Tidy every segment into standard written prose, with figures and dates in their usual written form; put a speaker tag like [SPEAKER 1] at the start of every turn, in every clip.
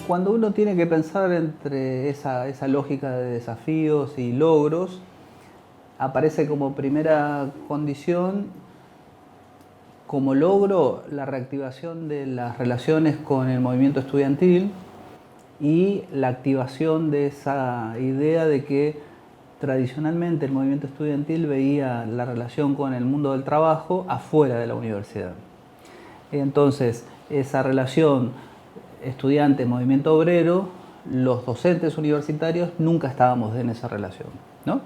[SPEAKER 1] Cuando uno tiene que pensar entre esa lógica de desafíos y logros, aparece como primera condición, como logro, la reactivación de las relaciones con el movimiento estudiantil y la activación de esa idea de que tradicionalmente el movimiento estudiantil veía la relación con el mundo del trabajo afuera de la universidad. Entonces, esa relación estudiante-movimiento obrero, los docentes universitarios nunca estábamos en esa relación, ¿no?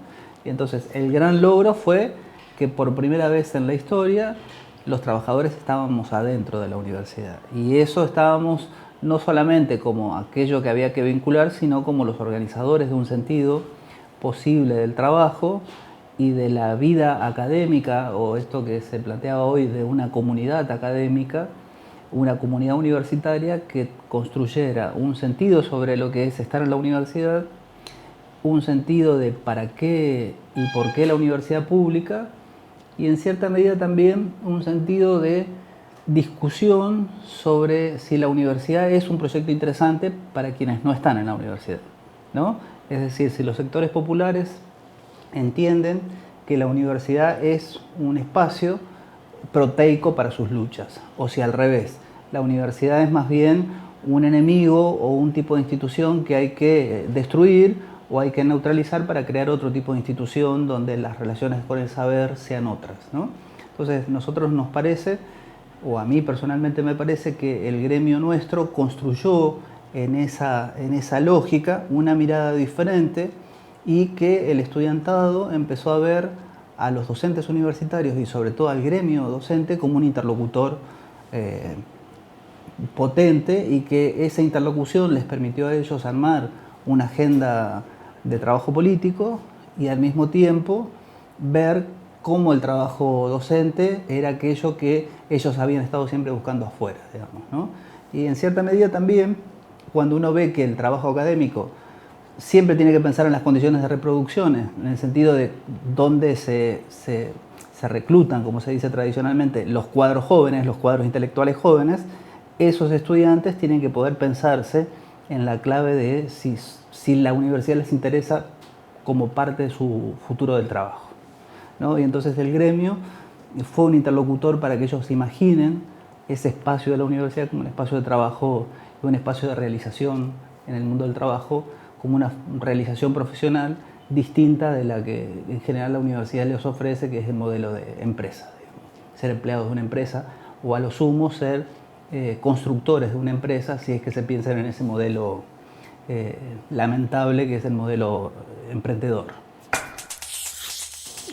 [SPEAKER 1] Y entonces, el gran logro fue que por primera vez en la historia los trabajadores estábamos adentro de la universidad. Y eso estábamos no solamente como aquello que había que vincular, sino como los organizadores de un sentido posible del trabajo y de la vida académica, o esto que se planteaba hoy de una comunidad académica, una comunidad universitaria que construyera un sentido sobre lo que es estar en la universidad, un sentido de para qué y por qué la universidad pública, y en cierta medida también un sentido de discusión sobre si la universidad es un proyecto interesante para quienes no están en la universidad, ¿no? Es decir, si los sectores populares entienden que la universidad es un espacio proteico para sus luchas, o si al revés, la universidad es más bien un enemigo o un tipo de institución que hay que destruir o hay que neutralizar para crear otro tipo de institución donde las relaciones con el saber sean otras, ¿no? Entonces, nosotros nos parece, o a mí personalmente me parece, que el gremio nuestro construyó en esa lógica una mirada diferente y que el estudiantado empezó a ver a los docentes universitarios y sobre todo al gremio docente como un interlocutor potente, y que esa interlocución les permitió a ellos armar una agenda de trabajo político y al mismo tiempo ver cómo el trabajo docente era aquello que ellos habían estado siempre buscando afuera, digamos, ¿no? Y en cierta medida también, cuando uno ve que el trabajo académico siempre tiene que pensar en las condiciones de reproducciones, en el sentido de dónde se reclutan, como se dice tradicionalmente, los cuadros jóvenes, los cuadros intelectuales jóvenes, esos estudiantes tienen que poder pensarse en la clave de si la universidad les interesa como parte de su futuro del trabajo, ¿no? Y entonces el gremio fue un interlocutor para que ellos se imaginen ese espacio de la universidad como un espacio de trabajo, un espacio de realización en el mundo del trabajo, como una realización profesional distinta de la que en general la universidad les ofrece, que es el modelo de empresa, digamos. Ser empleados de una empresa o a lo sumo ser constructores de una empresa, si es que se piensan en ese modelo lamentable que es el modelo emprendedor.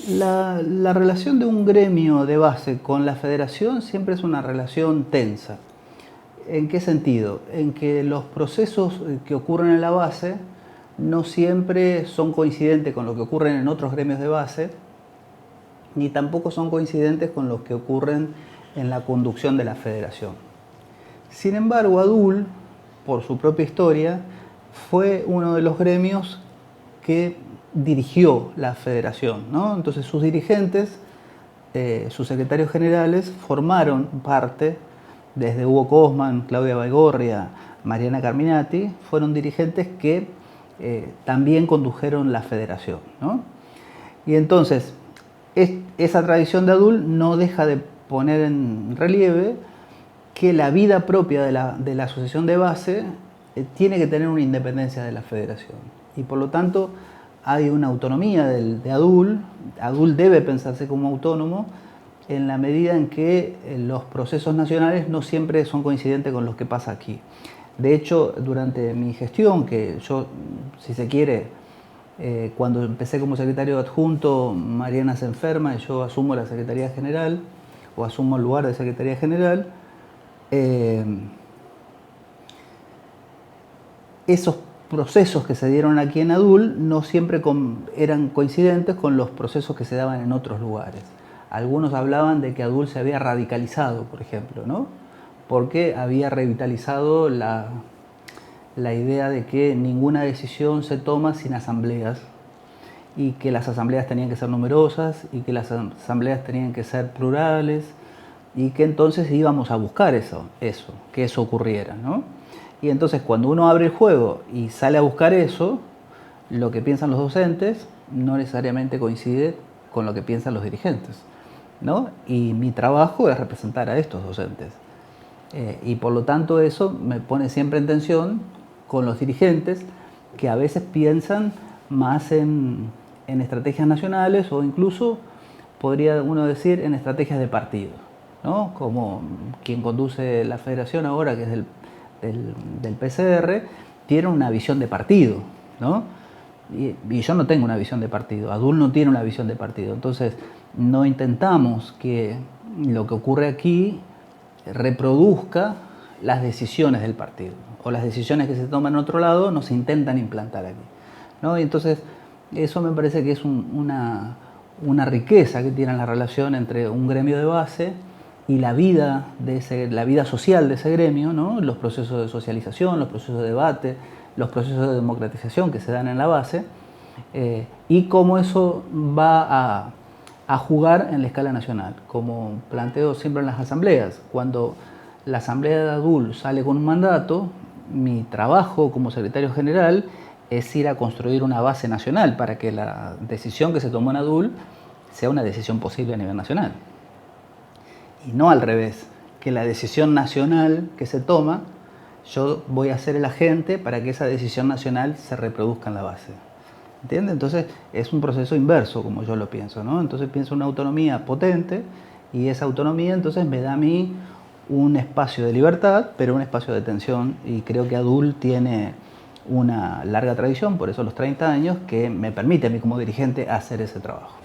[SPEAKER 1] La relación de un gremio de base con la federación siempre es una relación tensa. ¿En qué sentido? En que los procesos que ocurren en la base no siempre son coincidentes con lo que ocurren en otros gremios de base, ni tampoco son coincidentes con los que ocurren en la conducción de la federación. Sin embargo, ADUL, por su propia historia, fue uno de los gremios que dirigió la federación, ¿no? Entonces sus dirigentes, sus secretarios generales, formaron parte, desde Hugo Cosman, Claudia Baigorria, Mariana Carminati, fueron dirigentes que también condujeron la federación, ¿no? Y entonces, esa tradición de ADUL no deja de poner en relieve que la vida propia de la asociación de base tiene que tener una independencia de la federación. Y por lo tanto hay una autonomía de ADUL. ADUL debe pensarse como autónomo en la medida en que los procesos nacionales no siempre son coincidentes con los que pasa aquí. De hecho, durante mi gestión, que yo, si se quiere, cuando empecé como secretario adjunto, Mariana se enferma y yo asumo la Secretaría General, o asumo el lugar de Secretaría General. Esos procesos que se dieron aquí en ADUL no siempre eran coincidentes con los procesos que se daban en otros lugares. Algunos hablaban de que ADUL se había radicalizado, por ejemplo, ¿no? Porque había revitalizado la idea de que ninguna decisión se toma sin asambleas, y que las asambleas tenían que ser numerosas y que las asambleas tenían que ser plurales, y que entonces íbamos a buscar que eso ocurriera, ¿no? Y entonces cuando uno abre el juego y sale a buscar eso, lo que piensan los docentes no necesariamente coincide con lo que piensan los dirigentes, ¿no? Y mi trabajo es representar a estos docentes. Y por lo tanto eso me pone siempre en tensión con los dirigentes que a veces piensan más en estrategias nacionales o incluso, podría uno decir, en estrategias de partido, ¿no? Como quien conduce la federación ahora, que es del PCR, tiene una visión de partido, ¿no? Y yo no tengo una visión de partido, ADUL no tiene una visión de partido, entonces no intentamos que lo que ocurre aquí reproduzca las decisiones del partido o las decisiones que se toman en otro lado no se intentan implantar aquí, ¿no? Y entonces eso me parece que es una riqueza que tiene la relación entre un gremio de base y la vida social de ese gremio, ¿no? Los procesos de socialización, los procesos de debate, los procesos de democratización que se dan en la base, y cómo eso va a jugar en la escala nacional, como planteo siempre en las asambleas. Cuando la asamblea de ADUL sale con un mandato, mi trabajo como secretario general es ir a construir una base nacional para que la decisión que se tomó en ADUL sea una decisión posible a nivel nacional. Y no al revés, que la decisión nacional que se toma, yo voy a ser el agente para que esa decisión nacional se reproduzca en la base. ¿Entiendes? Entonces es un proceso inverso, como yo lo pienso, ¿no? Entonces pienso una autonomía potente y esa autonomía entonces me da a mí un espacio de libertad, pero un espacio de tensión, y creo que ADUL tiene una larga tradición, por eso los 30 años, que me permite a mí como dirigente hacer ese trabajo.